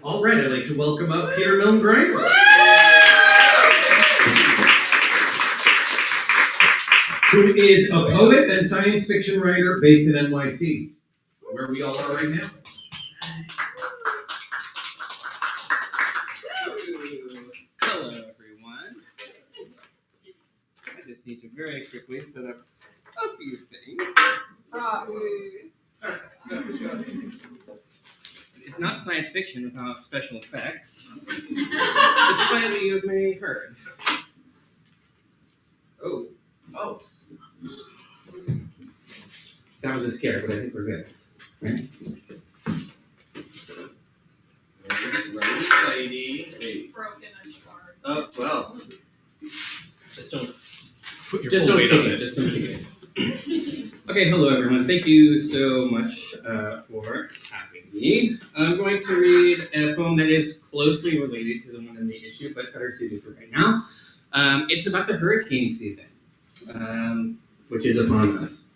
All right, I'd like to welcome up Peter Milne Greiner. Who is a poet and science fiction writer based in NYC, where we all are right now. Hello, everyone. I just need to very quickly set up a few things. Props. It's not science fiction without special effects, despite what you may have heard. Oh. That was a scare, but I think we're good. Right? Lady. It's broken, I'm sorry. Oh, well. Just don't put your Just full don't weight kick on it. it. Just don't kick it. Okay, hello everyone. Thank you so much for having me. I'm going to read a poem that is closely related to the one in the issue, but better suited for right now. It's about the hurricane season, which is upon us.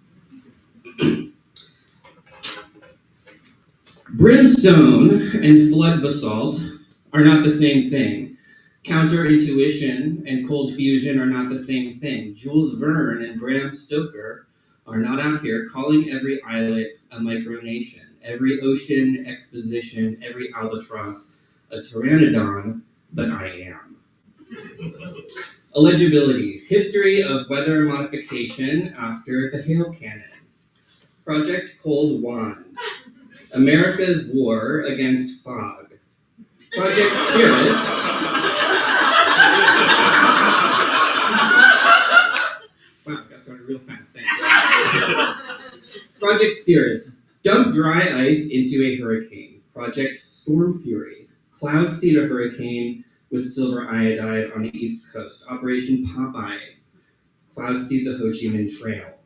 Brimstone and flood basalt are not the same thing. Counterintuition and cold fusion are not the same thing. Jules Verne and Bram Stoker are not out here calling every islet a micronation, every ocean exposition, every albatross a pteranodon, but I am. Illegibility. History of weather modification after the hail cannon. Project Cold Wand. America's war against fog. Project Cirrus. Wow, got started real fast, thanks. Project Cirrus. Dump dry ice into a hurricane. Project Storm Fury. Cloud seed a hurricane with silver iodide on the East Coast. Operation Popeye. Cloud seed the Ho Chi Minh Trail.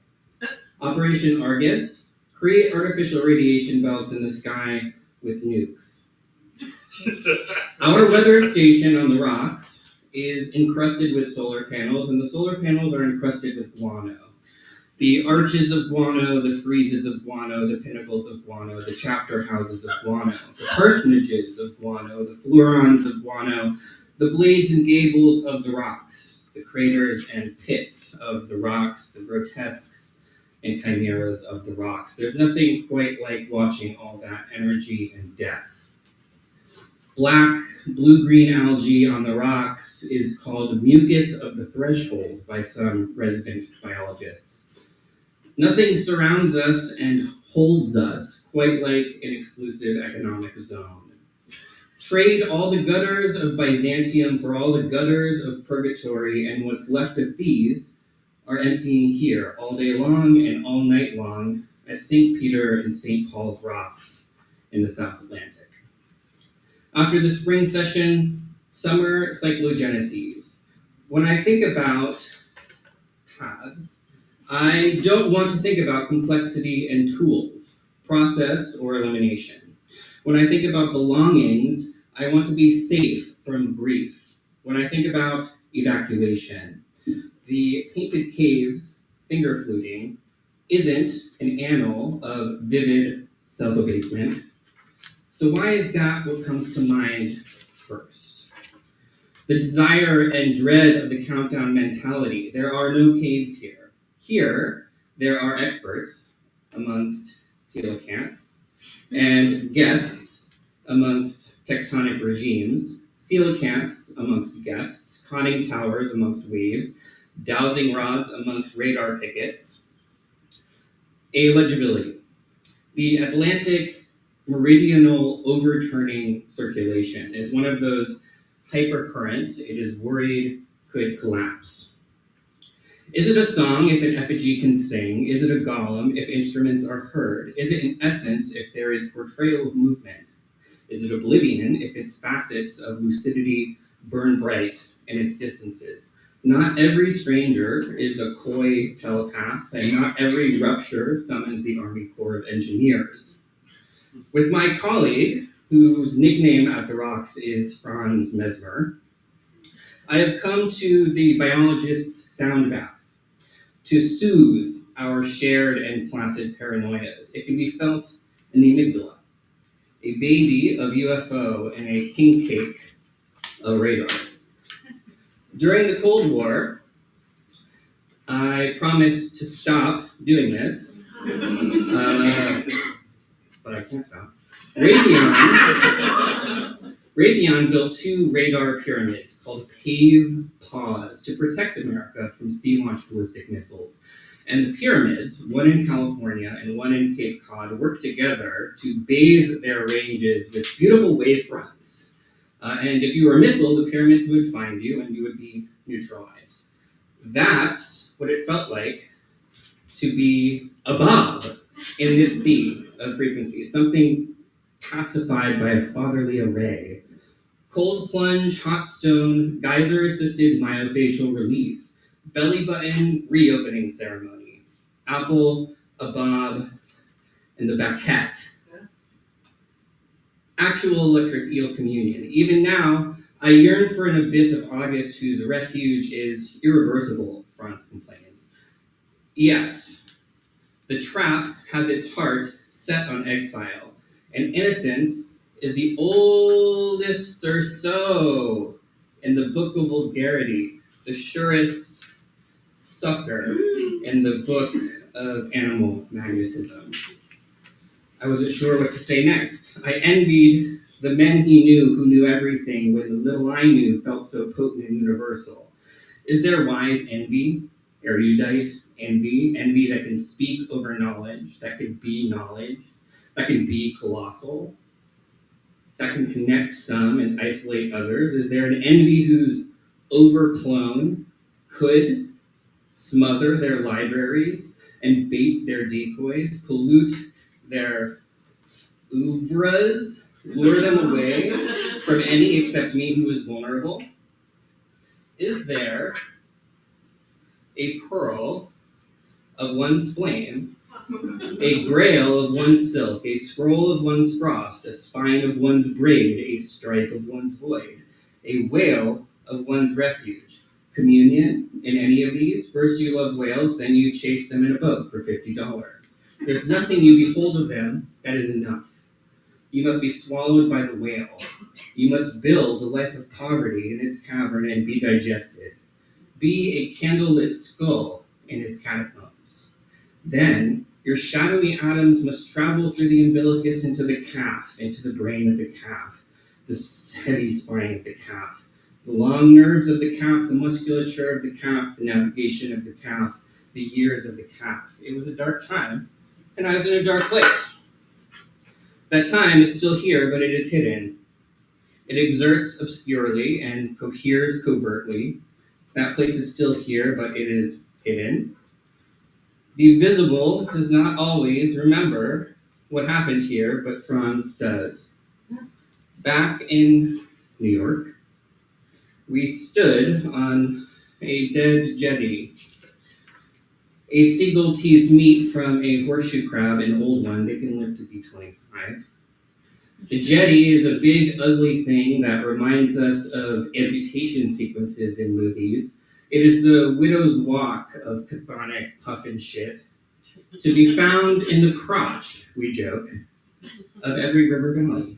Operation Argus. Create artificial radiation belts in the sky with nukes. Our weather station on the rocks is encrusted with solar panels, and the solar panels are encrusted with guano. The arches of guano, the friezes of guano, the pinnacles of guano, the chapter houses of guano, the personages of guano, the fleurons of guano, the blades and gables of the rocks, the craters and pits of the rocks, the grotesques and chimeras of the rocks. There's nothing quite like watching all that energy and death. Black, blue-green algae on the rocks is called mucus of the threshold by some resident biologists. Nothing surrounds us and holds us quite like an exclusive economic zone. Trade all the gutters of Byzantium for all the gutters of purgatory, and what's left of these are emptying here all day long and all night long at St. Peter and St. Paul's Rocks in the South Atlantic. After the spring session, summer cyclogeneses. When I think about paths, I don't want to think about complexity and tools, process or elimination. When I think about belongings, I want to be safe from grief. When I think about evacuation, the painted caves finger fluting isn't an annal of vivid self-abasement. So why is that what comes to mind first? The desire and dread of the countdown mentality. There are no caves here. Here, there are experts amongst coelacanths and guests amongst tectonic regimes, coelacanths amongst guests, conning towers amongst waves, dowsing rods amongst radar pickets. Illegibility. The Atlantic meridional overturning circulation is one of those hypercurrents it is worried could collapse. Is it a song if an effigy can sing? Is it a golem if instruments are heard? Is it an essence if there is portrayal of movement? Is it oblivion if its facets of lucidity burn bright in its distances? Not every stranger is a coy telepath, and not every rupture summons the Army Corps of Engineers. With my colleague, whose nickname at the Rocks is Franz Mesmer, I have come to the biologist's sound bath to soothe our shared and placid paranoias. It can be felt in the amygdala. a baby of UFO, and a king cake of radar. During the Cold War, I promised to stop doing this, but I can't stop. Raytheon built 2 radar pyramids called Cave Paws to protect America from sea-launched ballistic missiles. And the pyramids, one in California and one in Cape Cod, worked together to bathe their ranges with beautiful wavefronts. And if you were a missile, the pyramids would find you and you would be neutralized. That's what it felt like to be above in this sea of frequencies, something pacified by a fatherly array. Cold plunge, hot stone, geyser-assisted myofascial release, belly button reopening ceremony, apple, a bob, and the baquette. Actual electric eel communion. Even now, I yearn for an abyss of August whose refuge is irreversible, Franz complains. Yes, the trap has its heart set on exile, and innocence is the oldest surceau in the book of vulgarity, the surest sucker in the book of animal magnetism. I wasn't sure what to say next. I envied the men he knew who knew everything when the little I knew felt so potent and universal. Is there wise envy, erudite envy that can speak over knowledge, that can be knowledge, that can be colossal, that can connect some and isolate others? Is there an envy whose overclone could smother their libraries and bait their decoys, pollute their oeuvres, lure them away from any except me who is vulnerable? Is there a pearl of one's flame, a grail of one's silk, a scroll of one's frost, a spine of one's braid, a stripe of one's void, a whale of one's refuge? Communion in any of these? First you love whales, then you chase them in a boat for $50. There's nothing you behold of them that is enough. You must be swallowed by the whale. You must build a life of poverty in its cavern and be digested. Be a candlelit skull in its catacombs. Then your shadowy atoms must travel through the umbilicus into the calf, into the brain of the calf, the heavy spine of the calf, the long nerves of the calf, the musculature of the calf, the navigation of the calf, the years of the calf. It was a dark time, and I was in a dark place. That time is still here, but it is hidden. It exerts obscurely and coheres covertly. That place is still here, but it is hidden. The visible does not always remember what happened here, but Franz does. Back in New York, we stood on a dead jetty. A seagull teased meat from a horseshoe crab, an old one. They can live to be 25. The jetty is a big, ugly thing that reminds us of amputation sequences in movies. It is the widow's walk of chthonic puff and shit, to be found in the crotch, we joke, of every river valley.